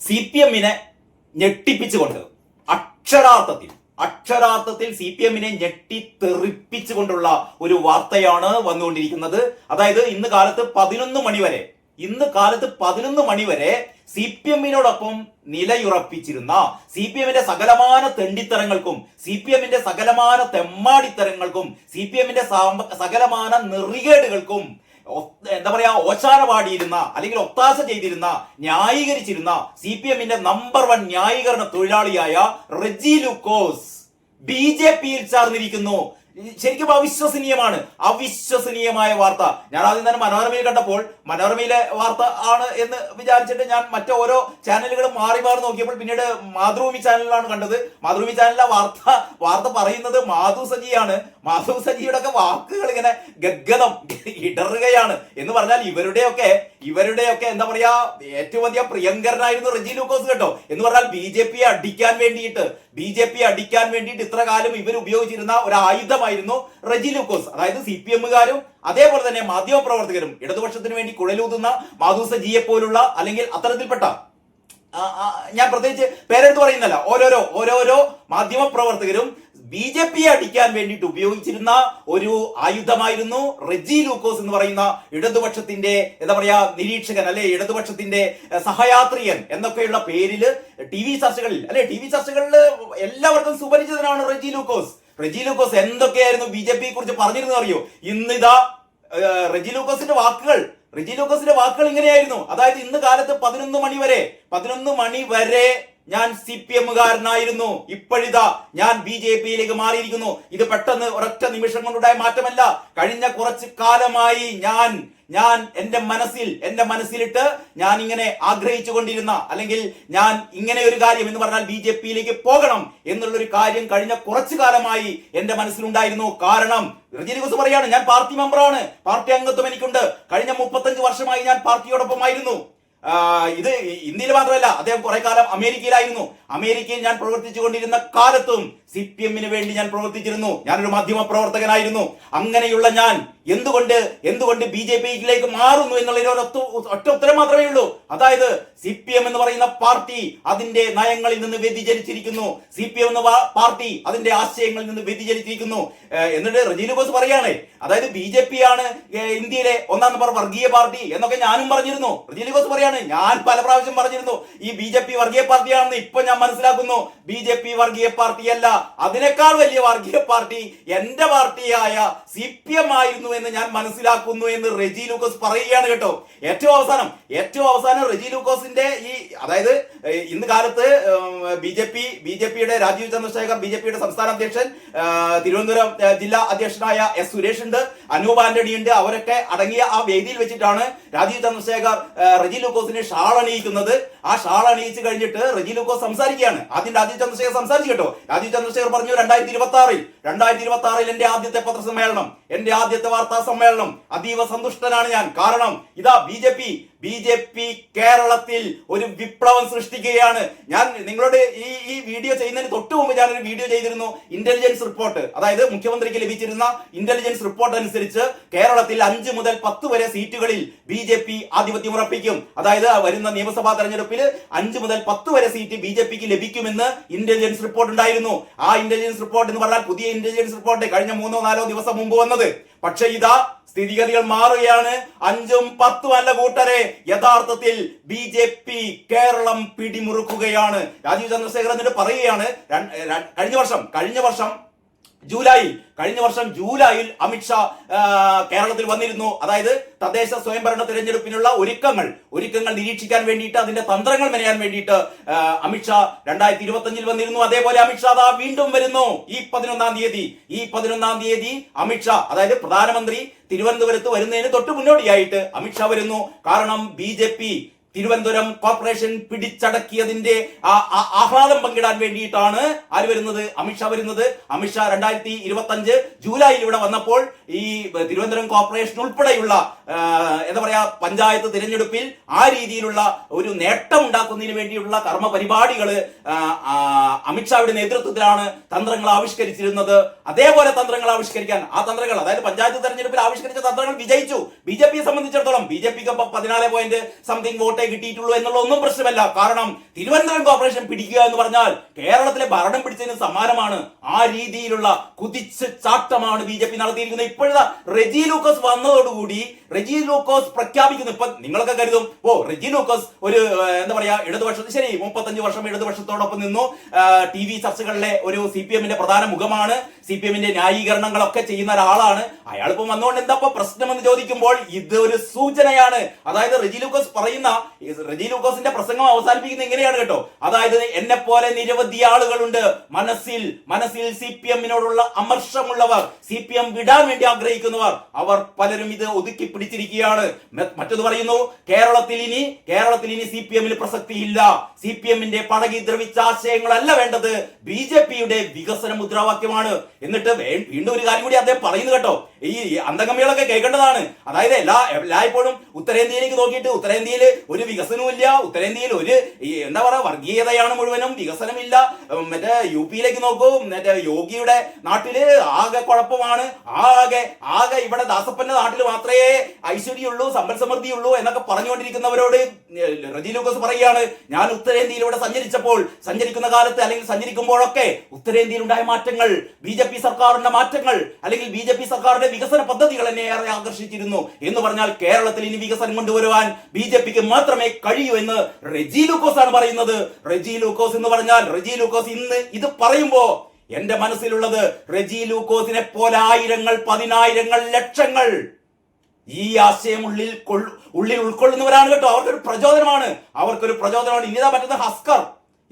CPM-നെ ഞെട്ടിപ്പിച്ചുകൊണ്ട് അക്ഷരാർത്ഥത്തിൽ CPM-നെ ഞെട്ടിത്തെറിപ്പിച്ചുകൊണ്ടുള്ള ഒരു വാർത്തയാണ് വന്നുകൊണ്ടിരിക്കുന്നത്. അതായത് ഇന്ന് കാലത്ത് 11 മണി വരെ CPM-നോടൊപ്പം നിലയുറപ്പിച്ചിരുന്ന CPM-ന്റെ സകലമാന തെണ്ടിത്തരങ്ങൾക്കും CPM-ന്റെ സകലമാന തെമ്മാടിത്തരങ്ങൾക്കും CPM-ന്റെ സകലമാന നെറികേടുകൾക്കും എന്താ പറയാ ഓശാന പാടിയിരുന്ന അല്ലെങ്കിൽ ഒത്താശ ചെയ്തിരുന്ന ന്യായീകരിച്ചിരുന്ന CPM-ന്റെ നമ്പർ 1 ന്യായീകരണ തൊഴിലാളിയായ റെജി ലൂക്കോസ് BJP-യിൽ ചേർന്നിരിക്കുന്നു. ശരിക്കും അവിശ്വസനീയമായ വാർത്ത. ഞാൻ ആദ്യം തന്നെ മനോരമയിൽ കണ്ടപ്പോൾ മനോരമയിലെ വാർത്ത ആണ് എന്ന് വിചാരിച്ചിട്ട് ഞാൻ മറ്റോരോ ചാനലുകളും മാറി നോക്കിയപ്പോൾ പിന്നീട് മാതൃഭൂമി ചാനലിലാണ് കണ്ടത്. മാതൃഭൂമി ചാനലിലെ വാർത്ത പറയുന്നത് മാധു സജിയാണ്. മാധു സജിയുടെ ഒക്കെ വാക്കുകൾ ഇങ്ങനെ ഗദ്ഗതം ഇടറുകയാണ്. എന്ന് പറഞ്ഞാൽ ഇവരുടെയൊക്കെ എന്താ പറയാ ഏറ്റവും അധികം പ്രിയങ്കരനായിരുന്നു റെജി ലൂക്കോസ് കേട്ടോ. എന്ന് പറഞ്ഞാൽ BJP-യെ അടിക്കാൻ വേണ്ടിയിട്ട് ഇത്ര കാലം ഇവർ ഉപയോഗിച്ചിരുന്ന ഒരു ആയുധമായിരുന്നു റെജി ലൂക്കോസ്. അതായത് CPM-കാരും അതേപോലെ തന്നെ മാധ്യമപ്രവർത്തകരും ഇടതുപക്ഷത്തിന് വേണ്ടി കുഴലൂതുന്ന മാധു സജിയെ പോലുള്ള അല്ലെങ്കിൽ അത്തരത്തിൽപ്പെട്ട ഞാൻ പ്രത്യേകിച്ച് പേരെടുത്ത് പറയുന്നല്ല, ഓരോരോ മാധ്യമപ്രവർത്തകരും BJP-യെ അടിക്കാൻ വേണ്ടിയിട്ട് ഉപയോഗിച്ചിരുന്ന ഒരു ആയുധമായിരുന്നു റെജി ലൂക്കോസ് എന്ന് പറയുന്ന ഇടതുപക്ഷത്തിന്റെ എന്താ പറയാ നിരീക്ഷകൻ അല്ലെ ഇടതുപക്ഷത്തിന്റെ സഹയാത്രികൻ എന്നൊക്കെയുള്ള പേരില് TV ചർച്ചകളിൽ എല്ലാവർക്കും സുപരിചിതനാണ് റെജി ലൂക്കോസ് എന്തൊക്കെയായിരുന്നു BJP-യെ കുറിച്ച് പറഞ്ഞിരുന്നു അറിയോ? ഇന്നിതാ റെജി ലൂക്കോസിന്റെ വാക്കുകൾ ഇങ്ങനെയായിരുന്നു. അതായത് ഇന്ന് കാലത്ത് 11 മണി വരെ ഞാൻ CPM-കാരനായിരുന്നു, ഇപ്പോഴിതാ ഞാൻ BJP-യിലേക്ക് മാറിയിരിക്കുന്നു. ഇത് പെട്ടെന്ന് ഒരൊറ്റ നിമിഷം കൊണ്ടുണ്ടായ മാറ്റമല്ല. കഴിഞ്ഞ കുറച്ച് കാലമായി ഞാൻ എന്റെ മനസ്സിലിട്ട് ഞാൻ ഇങ്ങനെ ആഗ്രഹിച്ചു കൊണ്ടിരുന്ന അല്ലെങ്കിൽ ഞാൻ ഇങ്ങനെ ഒരു കാര്യം എന്ന് പറഞ്ഞാൽ BJP-യിലേക്ക് പോകണം എന്നുള്ളൊരു കാര്യം കഴിഞ്ഞ കുറച്ചു കാലമായി എന്റെ മനസ്സിലുണ്ടായിരുന്നു. കാരണം റെജി ലൂക്കോസ് പറയാണ്, ഞാൻ പാർട്ടി മെമ്പറാണ്, പാർട്ടി അംഗത്വം എനിക്കുണ്ട്, കഴിഞ്ഞ 35 വർഷമായി ഞാൻ പാർട്ടിയോടൊപ്പമായിരുന്നു. ഇത് ഇന്ത്യയിൽ മാത്രമല്ല, അദ്ദേഹം കുറെ കാലം അമേരിക്കയിലായിരുന്നു. അമേരിക്കയിൽ ഞാൻ പ്രവർത്തിച്ചു കൊണ്ടിരുന്ന കാലത്തും CPM-ന് വേണ്ടി ഞാൻ പ്രവർത്തിച്ചിരുന്നു. ഞാനൊരു മാധ്യമ പ്രവർത്തകനായിരുന്നു. അങ്ങനെയുള്ള ഞാൻ എന്തുകൊണ്ട് BJP-യിലേക്ക് മാറുന്നു എന്നുള്ളതിന് ഒറ്റ ഉത്തരം മാത്രമേ ഉള്ളൂ. അതായത് CPM എന്ന് പറയുന്ന പാർട്ടി അതിന്റെ നയങ്ങളിൽ നിന്ന് വ്യതിചലിച്ചിരിക്കുന്നു. CPM എന്ന പാർട്ടി അതിന്റെ ആശയങ്ങളിൽ നിന്ന് വ്യതിചലിച്ചിരിക്കുന്നു. എന്നിട്ട് റെജി ലൂക്കോസ് പറയാണ്, അതായത് BJP-യാണ് ഇന്ത്യയിലെ 1ാം നമ്പർ വർഗീയ പാർട്ടി എന്നൊക്കെ ഞാനും പറഞ്ഞിരുന്നു. റെജി ലൂക്കോസ് പറയാണ്, ഞാൻ പല പ്രാവശ്യം പറഞ്ഞിരുന്നു ഈ BJP വർഗീയ പാർട്ടിയാണെന്ന്. ഇപ്പൊ ഞാൻ മനസ്സിലാക്കുന്നു BJP വർഗീയ പാർട്ടിയല്ല, അതിനേക്കാൾ വലിയ വർഗീയ പാർട്ടി എന്റെ പാർട്ടിയായ CPM ആയിരുന്നു എന്ന് ഞാൻ മനസ്സിലാക്കുന്നു എന്ന് റെജി ലൂക്കോസ് പറയുകയാണ് കേട്ടോ. ഏറ്റവും അവസാനം റെജി ലൂക്കോസിന്റെ അതായത് ഇന്ന് കാലത്ത് BJP-യുടെ രാജീവ് ചന്ദ്രശേഖർ, BJP-യുടെ സംസ്ഥാന അധ്യക്ഷൻ, തിരുവനന്തപുരം ജില്ലാ അധ്യക്ഷനായ S സുരേഷ് ഉണ്ട്, അനൂപ് ആന്റണി ഉണ്ട്. അവരൊക്കെ അടങ്ങിയ ആ വേദിയിൽ വെച്ചിട്ടാണ് രാജീവ് ചന്ദ്രശേഖർ റെജി ലൂക്കോസിനെ ഷാൾ അണിയിക്കുന്നത്. ആ ഷാൾ അണിയിച്ച് കഴിഞ്ഞിട്ട് റെജി ലൂക്കോസ് സംസാരിക്കുകയാണ്. ആദ്യം രാജീവ് ചന്ദ്രശേഖർ സംസാരിച്ചു കേട്ടോ. രാജീവ് ചന്ദ്രശേഖർ പറഞ്ഞു, 2026 എന്റെ ആദ്യത്തെ പത്രസമ്മേളനം, എന്റെ ആദ്യത്തെ വാർത്താ സമ്മേളനം, അതീവ സന്തുഷ്ടനാണ് ഞാൻ. കാരണം ഇതാ BJP കേരളത്തിൽ ഒരു വിപ്ലവം സൃഷ്ടിക്കുകയാണ്. ഞാൻ നിങ്ങളോട് ഈ വീഡിയോ ചെയ്യുന്നതിന് തൊട്ട് മുമ്പ് ഞാനൊരു വീഡിയോ ചെയ്തിരുന്നു. ഇന്റലിജൻസ് റിപ്പോർട്ട്, അതായത് മുഖ്യമന്ത്രിക്ക് ലഭിച്ചിരുന്ന ഇന്റലിജൻസ് റിപ്പോർട്ട് അനുസരിച്ച് കേരളത്തിൽ 5 മുതൽ 10 വരെ സീറ്റുകളിൽ BJP ആധിപത്യം ഉറപ്പിക്കും. അതായത് വരുന്ന നിയമസഭാ തെരഞ്ഞെടുപ്പിൽ 5 മുതൽ 10 വരെ സീറ്റ് BJP-ക്ക് ലഭിക്കുമെന്ന് ഇന്റലിജൻസ് റിപ്പോർട്ട് ഉണ്ടായിരുന്നു. ആ ഇന്റലിജൻസ് റിപ്പോർട്ട് എന്ന് പറഞ്ഞാൽ പുതിയ ഇന്റലിജൻസ് റിപ്പോർട്ട് കഴിഞ്ഞ 3-4 ദിവസം മുമ്പ് വന്നത്. പക്ഷെ ഇതാ സ്ഥിതിഗതികൾ മാറുകയാണ്. 5ഉം 10ഉം അല്ല കൂട്ടരെ, യഥാർത്ഥത്തിൽ BJP കേരളം പിടിമുറുക്കുകയാണ്. രാജീവ് ചന്ദ്രശേഖർ എന്നിട്ട് പറയുകയാണ്, കഴിഞ്ഞ വർഷം ജൂലൈയിൽ അമിത്ഷാ കേരളത്തിൽ വന്നിരുന്നു. അതായത് തദ്ദേശ സ്വയംഭരണ തിരഞ്ഞെടുപ്പിനുള്ള ഒരുക്കങ്ങൾ നിരീക്ഷിക്കാൻ വേണ്ടിയിട്ട്, അതിന്റെ തന്ത്രങ്ങൾ മെനയാൻ വേണ്ടിയിട്ട് അമിത്ഷാ 2025 വന്നിരുന്നു. അതേപോലെ അമിത്ഷാ വീണ്ടും വരുന്നു ഈ 11-ാം തീയതി അമിത്ഷാ, അതായത് പ്രധാനമന്ത്രി തിരുവനന്തപുരത്ത് വരുന്നതിന് തൊട്ട് മുന്നോടിയായിട്ട് അമിത്ഷാ വരുന്നു. കാരണം BJP തിരുവനന്തപുരം കോർപ്പറേഷൻ പിടിച്ചടക്കിയതിന്റെ ആഹ്ലാദം പങ്കിടാൻ വേണ്ടിയിട്ടാണ് അമിത്ഷാ വരുന്നത്. അമിത്ഷാ 2025 ജൂലൈയിൽ ഇവിടെ വന്നപ്പോൾ ഈ തിരുവനന്തപുരം കോർപ്പറേഷൻ ഉൾപ്പെടെയുള്ള എന്താ പറയാ പഞ്ചായത്ത് തിരഞ്ഞെടുപ്പിൽ ആ രീതിയിലുള്ള ഒരു നേട്ടം ഉണ്ടാക്കുന്നതിന് വേണ്ടിയുള്ള കർമ്മ പരിപാടികൾ അമിത്ഷായുടെ നേതൃത്വത്തിലാണ് തന്ത്രങ്ങൾ ആവിഷ്കരിച്ചിരുന്നത്. അതേപോലെ തന്ത്രങ്ങൾ ആവിഷ്കരിക്കാൻ അതായത് പഞ്ചായത്ത് തെരഞ്ഞെടുപ്പിൽ ആവിഷ്കരിച്ച തന്ത്രങ്ങൾ വിജയിച്ചു. BJP-യെ സംബന്ധിച്ചിടത്തോളം BJP-ക്ക് 14 പോയിന്റ് സംതിങ് വോട്ടേ മാത്രമേ കിട്ടിയിട്ടുള്ളൂ എന്നുള്ള ഒന്നും പ്രശ്നമല്ല. കാരണം തിരുവനന്തപുരം കോർപ്പറേഷൻ പിടിക്കുക എന്ന് പറഞ്ഞാൽ കേരളത്തിലെ ഭരണം പിടിച്ചതിന് സമാനമാണ്. ആ രീതിയിലുള്ള കുതിച്ച് ചാട്ടമാണ് BJP നടത്തിയിരിക്കുന്നത്. ഇപ്പോഴത്തെ റെജി ലൂക്കോസ് വന്നതോടുകൂടി റെജി ലൂക്കോസ് പ്രഖ്യാപിക്കുന്നു. ഇപ്പൊ നിങ്ങളൊക്കെ കരുതും റെജി ലൂക്കോസ് ഒരു എന്താ പറയാ ഇടതുപക്ഷ ശരി 35 വർഷം ഇടതുപക്ഷത്തോടൊപ്പം നിന്നു, TV ചർച്ചകളിലെ ഒരു CPM-ന്റെ പ്രധാന മുഖമാണ്, CPM-ന്റെ ന്യായീകരണങ്ങളൊക്കെ ചെയ്യുന്ന ഒരാളാണ്. അയാൾ ഇപ്പൊ വന്നുകൊണ്ട് എന്താ പ്രശ്നം എന്ന് ചോദിക്കുമ്പോൾ ഇത് ഒരു സൂചനയാണ്. അതായത് റെജി ലൂക്കോസിന്റെ പ്രസംഗം അവസാനിപ്പിക്കുന്നത് ഇങ്ങനെയാണ് കേട്ടോ. അതായത് എന്നെ പോലെ നിരവധി ആളുകളുണ്ട് മനസ്സിൽ CPM-നോടുള്ള അമർഷമുള്ളവർ, CPM വിടാൻ വേണ്ടി ആഗ്രഹിക്കുന്നവർ, അവർ പലരും ഇത് ഒതുക്കി പിടിച്ചിരിക്കുകയാണ്. മറ്റൊന്ന് പറയുന്നു, കേരളത്തിൽ ഇനി CPM-ന് പ്രസക്തിയില്ല. CPM-ന്റെ പടകി ദ്രവിച്ച ആശയങ്ങളല്ല വേണ്ടത്, BJP-യുടെ വികസന മുദ്രാവാക്യമാണ്. എന്നിട്ട് വീണ്ടും ഒരു കാര്യം കൂടി അദ്ദേഹം പറയുന്നു കേട്ടോ, ഈ അന്തംഗമികളൊക്കെ കേൾക്കേണ്ടതാണ്. അതായത് എല്ലായ്പ്പോഴും ഉത്തരേന്ത്യയിലേക്ക് നോക്കിയിട്ട് ഉത്തരേന്ത്യയിൽ ഒരു വികസനവും ഇല്ല, ഉത്തരേന്ത്യയിൽ ഒരു എന്താ പറയാ വർഗീയതയാണ് മുഴുവനും, വികസനമില്ല. മറ്റേ UP-യിലേക്ക് നോക്കൂ, മറ്റേ യോഗിയുടെ നാട്ടില് ആകെ കുഴപ്പമാണ്, ആകെ ഇവിടെ ദാസപ്പന്റെ നാട്ടിൽ മാത്രമേ ഐശ്വര്യമുള്ളൂ, സമ്പൽ സമൃദ്ധിയുള്ളൂ എന്നൊക്കെ പറഞ്ഞുകൊണ്ടിരിക്കുന്നവരോട് റെജി ലൂക്കോസ് പറയുകയാണ്, ഞാൻ ഉത്തരേന്ത്യയിലൂടെ സഞ്ചരിക്കുന്ന കാലത്ത് അല്ലെങ്കിൽ സഞ്ചരിക്കുമ്പോഴൊക്കെ ഉത്തരേന്ത്യയിൽ ഉണ്ടായ മാറ്റങ്ങൾ, BJP സർക്കാരിന്റെ മാറ്റങ്ങൾ അല്ലെങ്കിൽ BJP സർക്കാരിന്റെ വികസന പദ്ധതികൾ എന്നെ ഏറെ ആകർഷിച്ചിരുന്നു എന്ന് പറഞ്ഞാൽ കേരളത്തിൽ ഇനി വികസനം കൊണ്ടുവരുവാൻ BJP-ക്ക് മാത്രമേ കഴിയൂ എന്ന് റെജി ലൂക്കോസ് ആണ് പറയുന്നത്. റെജി ലൂക്കോസ് ഇന്ന് ഇത് പറയുമ്പോ എന്റെ മനസ്സിലുള്ളത് റെജി ലൂക്കോസിനെ പോലെ ആയിരങ്ങൾ, പതിനായിരങ്ങൾ, ലക്ഷങ്ങൾ ഈ ആശയം ഉള്ളിൽ ഉൾക്കൊള്ളുന്നവരാണ് കേട്ടോ. അവർക്കൊരു പ്രചോദനമാണ്. ഇനിതാ പറ്റുന്ന ഹസ്കർ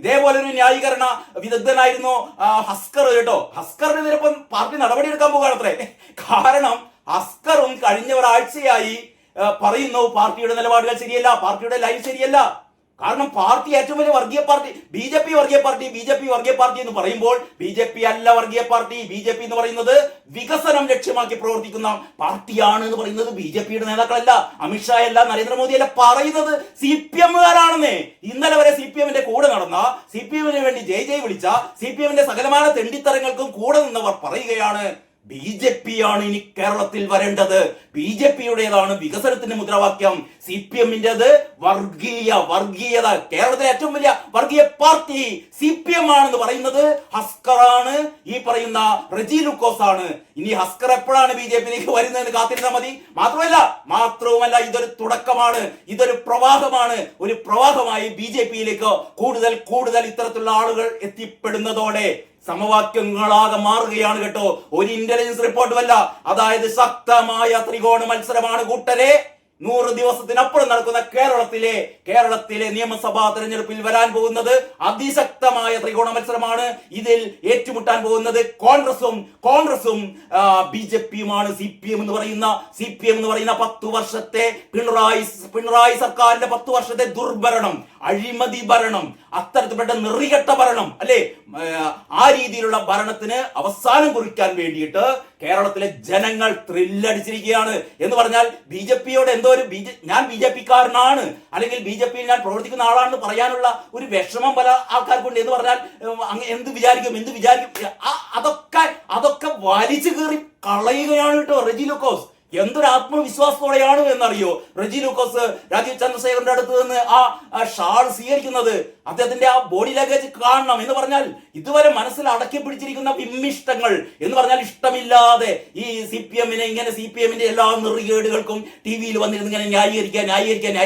ഇതേപോലെ ഒരു ന്യായീകരണ വിദഗ്ധനായിരുന്നു ഹസ്കർ കേട്ടോ. ഹസ്കറിനെതിരെ ഇപ്പം പാർട്ടി നടപടിയെടുക്കാൻ പോകുകയാണത്രേ. കാരണം ഹസ്കറും കഴിഞ്ഞ ഒരാഴ്ചയായി പറയുന്നു പാർട്ടിയുടെ നിലപാടുകൾ ശരിയല്ല, പാർട്ടിയുടെ ലൈൻ ശരിയല്ല. കാരണം പാർട്ടി ഏറ്റവും വലിയ വർഗീയ പാർട്ടി BJP വർഗീയ പാർട്ടി എന്ന് പറയുമ്പോൾ BJP അല്ല വർഗീയ പാർട്ടി. BJP എന്ന് പറയുന്നത് വികസനം ലക്ഷ്യമാക്കി പ്രവർത്തിക്കുന്ന പാർട്ടിയാണ് എന്ന് പറയുന്നത് BJP-യുടെ നേതാക്കളല്ല, അമിത്ഷാ അല്ല, നരേന്ദ്രമോദി അല്ല, പറയുന്നത് CPM-കാരാണെന്നേ. ഇന്നലെ വരെ CPM-ന്റെ കൂടെ നടന്ന, CPM-ന് വേണ്ടി ജയ് വിളിച്ച, CPM-ന്റെ സകലമായ തെണ്ടിത്തരങ്ങൾക്കും കൂടെ നിന്നവർ പറയുകയാണ് BJP-യാണ് ഇനി കേരളത്തിൽ വരേണ്ടത്, BJP-യുടേതാണ് വികസനത്തിന്റെ മുദ്രാവാക്യം, CPM-ന്റേത് വർഗീയത. കേരളത്തിലെ ഏറ്റവും വലിയ വർഗീയ പാർട്ടി CPM ആണെന്ന് പറയുന്നത് ഹസ്കറാണ്, ഈ പറയുന്ന റെജി ലൂക്കോസ് ആണ്. ഇനി ഹസ്കർ എപ്പോഴാണ് BJP-യിലേക്ക് വരുന്നതെന്ന് കാത്തിരുന്നാൽ മതി. മാത്രവുമല്ല ഇതൊരു തുടക്കമാണ്, ഇതൊരു പ്രവാഹമാണ്. ഒരു പ്രവാഹമായി BJP-യിലേക്ക് കൂടുതൽ ഇത്തരത്തിലുള്ള ആളുകൾ എത്തിപ്പെടുന്നതോടെ സമവാക്യങ്ങളാകെ മാറുകയാണ് കേട്ടോ. ഒരു ഇന്റലിജൻസ് റിപ്പോർട്ടുമല്ല. അതായത് ശക്തമായ ത്രികോണ മത്സരമാണ് കൂട്ടരെ. 100 ദിവസത്തിനപ്പുറം നടക്കുന്ന കേരളത്തിലെ നിയമസഭാ തെരഞ്ഞെടുപ്പിൽ വരാൻ പോകുന്നത് അതിശക്തമായ ത്രികോണ മത്സരമാണ്. ഇതിൽ ഏറ്റുമുട്ടാൻ പോകുന്നത് കോൺഗ്രസും BJP-യുമാണ്. CPM എന്ന് പറയുന്ന 10 വർഷത്തെ പിണറായി സർക്കാരിന്റെ 10 വർഷത്തെ ദുർഭരണം, അഴിമതി ഭരണം, അത്തരത്തിൽപ്പെട്ട നെറികെട്ട ഭരണം അല്ലെ, ആ രീതിയിലുള്ള ഭരണത്തിന് അവസാനം കുറിക്കാൻ വേണ്ടിയിട്ട് കേരളത്തിലെ ജനങ്ങൾ ത്രില്ലടിച്ചിരിക്കുകയാണ്. എന്ന് പറഞ്ഞാൽ BJP-യോട് ഞാൻ BJP-കാരനാണ് അല്ലെങ്കിൽ BJP-യിൽ ഞാൻ പ്രവർത്തിക്കുന്ന ആളാണെന്ന് പറയാനുള്ള ഒരു വിഷമം പല ആൾക്കാർക്കുണ്ട്. എന്ന് പറഞ്ഞാൽ എന്ത് വിചാരിക്കും അതൊക്കെ വലിച്ചു കീറി കളയുകയാണ് കേട്ടോ റെജി ലൂക്കോസ്. എന്തൊരു ആത്മവിശ്വാസത്തോടെയാണ് എന്നറിയോ റെജി ലൂക്കോസ് രാജീവ് ചന്ദ്രശേഖരന്റെ അടുത്ത് നിന്ന് ആ ഷാൾ സ്വീകരിക്കുന്നത്. അദ്ദേഹത്തിന്റെ ആ ബോഡി ലാംഗ്വേജ് കാണണം. എന്ന് പറഞ്ഞാൽ ഇതുവരെ മനസ്സിൽ അടക്കി പിടിച്ചിരിക്കുന്ന വിമ്മിഷ്ടങ്ങൾ എന്ന് പറഞ്ഞാൽ ഇഷ്ടമില്ലാതെ ഈ CPM-നെ ഇങ്ങനെ CPM-ന്റെ എല്ലാ നെറികേടുകൾക്കും TV-യിൽ വന്നിരുന്ന് ഇങ്ങനെ ന്യായീകരിക്കാൻ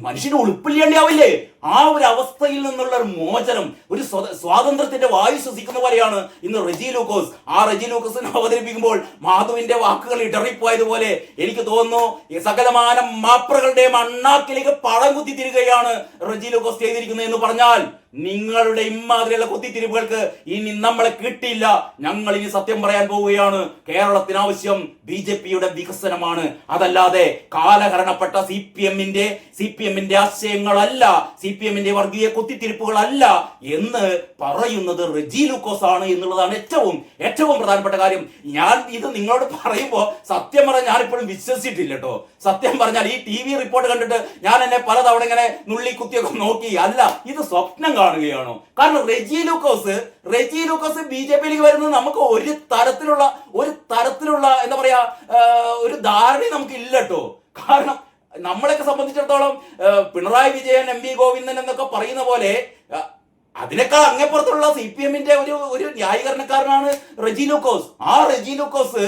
മനുഷ്യന് ഉളുപ്പില്ലാണ്ടാവില്ലേ? ആ ഒരു അവസ്ഥയിൽ നിന്നുള്ള ഒരു മോചനം, ഒരു സ്വാതന്ത്ര്യത്തിന്റെ വായു ശ്വസിക്കുന്ന പോലെയാണ് ഇന്ന് റെജി ലൂക്കോസ്. ആ റെജി ലൂക്കോസിനെ അവതരിപ്പിക്കുമ്പോൾ മാധുവിന്റെ വാക്കുകൾ ഇടറിപ്പോയതുപോലെ എനിക്ക് തോന്നുന്നു ഈ സകലമാനം മാപ്രകളുടെ അണ്ണാക്കിലേക്ക് പടം കുത്തി തിരികെയാണ് റെജി ലൂക്കോസ് ചെയ്തിരിക്കുന്നത് എന്ന് പറഞ്ഞാൽ നിങ്ങളുടെ ഇമാതിരിയുള്ള കുത്തിത്തിരിവുകൾക്ക് ഇനി നമ്മളെ കിട്ടില്ല. ഞങ്ങൾ ഇനി സത്യം പറയാൻ പോവുകയാണ്. കേരളത്തിന് ആവശ്യം BJP-യുടെ വികസനമാണ്, അതല്ലാതെ കാലഹരണപ്പെട്ട CPM-ന്റെ ആശയങ്ങളല്ല, CPM-ന്റെ വർഗീയ കുത്തിത്തിരിപ്പുകളല്ല എന്ന് പറയുന്നത് റെജി ലൂക്കോസ് ആണ് എന്നുള്ളതാണ് ഏറ്റവും പ്രധാനപ്പെട്ട കാര്യം. ഞാൻ ഇത് നിങ്ങളോട് പറയുമ്പോൾ സത്യം പറഞ്ഞാൽ ഞാനിപ്പോഴും വിശ്വസിച്ചിട്ടില്ല കേട്ടോ. സത്യം പറഞ്ഞാൽ ഈ TV റിപ്പോർട്ട് കണ്ടിട്ട് ഞാൻ എന്നെ പലതവണ ഇങ്ങനെ നുള്ളി കുത്തിയൊക്കെ നോക്കി, അല്ല ഇത് സ്വപ്നം കാണുകയാണോ? കാരണം റെജി ലൂക്കോസ് BJP-യിലേക്ക് വരുന്നത് നമുക്ക് ഒരു തരത്തിലുള്ള എന്താ പറയാ ഒരു ധാരണ നമുക്ക് ഇല്ല കേട്ടോ. കാരണം നമ്മളെയൊക്കെ സംബന്ധിച്ചിടത്തോളം പിണറായി വിജയൻ, എം വി ഗോവിന്ദൻ എന്നൊക്കെ പറയുന്ന പോലെ അതിനേക്കാൾ അങ്ങേപ്പുറത്തുള്ള CPM-ന്റെ ഒരു ന്യായീകരണക്കാരനാണ് റെജി ലൂക്കോസ്. ആ റെജി ലൂക്കോസ്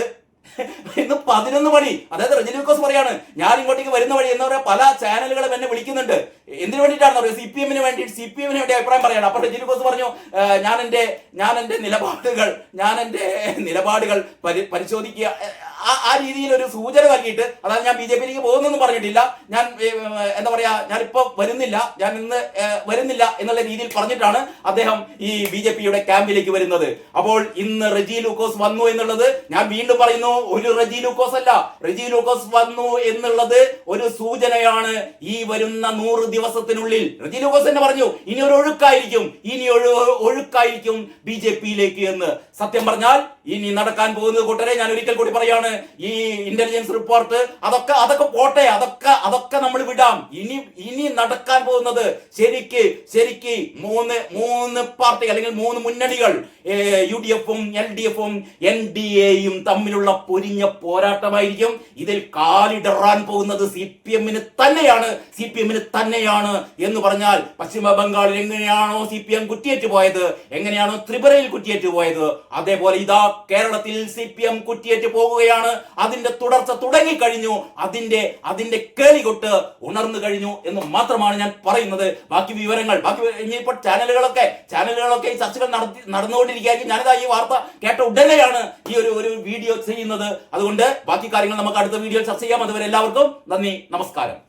ഇന്ന് 11 മണി, അതായത് റെജി ലൂക്കോസ് പറയാണ് ഞാൻ ഇങ്ങോട്ടേക്ക് വരുന്ന വഴി എന്ന് പറയാ പല ചാനലുകളും എന്നെ വിളിക്കുന്നുണ്ട്. എന്തിനു വേണ്ടിയിട്ടാണെന്ന് പറയാം, CPM-ന് വേണ്ടി അഭിപ്രായം പറയാണ്. അപ്പൊ റെജി ലൂക്കോസ് പറഞ്ഞു ഞാൻ എന്റെ നിലപാടുകൾ പരിശോധിക്കുക, ആ രീതിയിൽ ഒരു സൂചന നൽകിയിട്ട്, അതായത് ഞാൻ BJP-യിലേക്ക് പോകുന്നെന്നും പറഞ്ഞിട്ടില്ല, ഞാൻ എന്താ പറയാ ഞാനിപ്പോ വരുന്നില്ല, ഞാൻ ഇന്ന് വരുന്നില്ല എന്നുള്ള രീതിയിൽ പറഞ്ഞിട്ടാണ് അദ്ദേഹം ഈ BJP-യുടെ ക്യാമ്പിലേക്ക് വരുന്നത്. അപ്പോൾ ഇന്ന് റെജി ലൂക്കോസ് വന്നു എന്നുള്ളത്, ഞാൻ വീണ്ടും പറയുന്നു, ഒരു റെജി ലൂക്കോസ് അല്ല, റെജി ലൂക്കോസ് വന്നു എന്നുള്ളത് ഒരു സൂചനയാണ്. ഈ വരുന്ന 100 ദിവസത്തിനുള്ളിൽ റെജി ലൂക്കോസ് തന്നെ പറഞ്ഞു ഇനി ഒരു ഒഴുക്കായിരിക്കും BJP-യിലേക്ക് എന്ന്. സത്യം പറഞ്ഞാൽ ഇനി നടക്കാൻ പോകുന്നത് കൂട്ടരെ, ഞാൻ ഒരിക്കൽ കൂടി പറയാണ്, ഈ ഇന്റലിജൻസ് റിപ്പോർട്ട് അതൊക്കെ പോട്ടെ, അതൊക്കെ നമ്മൾ വിടാം. ഇനി നടക്കാൻ പോകുന്നത് ശരിക്ക് മൂന്ന് പാർട്ടി അല്ലെങ്കിൽ 3 മുന്നണികൾ, UDF-ഉം LDF-ഉം NDA-യും തമ്മിലുള്ള പൊരിഞ്ഞ പോരാട്ടമായിരിക്കും. ഇതിൽ കാലിടറാൻ പോകുന്നത് CPM-ന് തന്നെയാണ് എന്ന് പറഞ്ഞാൽ, പശ്ചിമ ബംഗാളിൽ എങ്ങനെയാണോ CPM കുറ്റിയേറ്റ് പോയത്, എങ്ങനെയാണോ ത്രിപുരയിൽ കുറ്റിയേറ്റ് പോയത്, അതേപോലെ ഇതാ കേരളത്തിൽ CPM കുറ്റിയേറ്റ് പോകുകയാണ്. അതിന്റെ തുടർച്ച തുടങ്ങിക്കഴിഞ്ഞു, അതിന്റെ കേളികൊട്ട് ഉണർന്നു കഴിഞ്ഞു എന്ന് മാത്രമാണ് ഞാൻ പറയുന്നത്. ബാക്കി വിവരങ്ങൾ ഇനിയിപ്പോൾ ചാനലുകളൊക്കെ ഈ ചർച്ചകൾ നടന്നുകൊണ്ടിരിക്കുകയായിരിക്കും. ഞാനിതാ ഈ വാർത്ത കേട്ട ഉടനെയാണ് ഈ ഒരു വീഡിയോ ചെയ്യുന്നത്. അതുകൊണ്ട് ബാക്കി കാര്യങ്ങൾ നമുക്ക് അടുത്ത വീഡിയോ ചർച്ച ചെയ്യാം. അതുവരെ എല്ലാവർക്കും നന്ദി, നമസ്കാരം.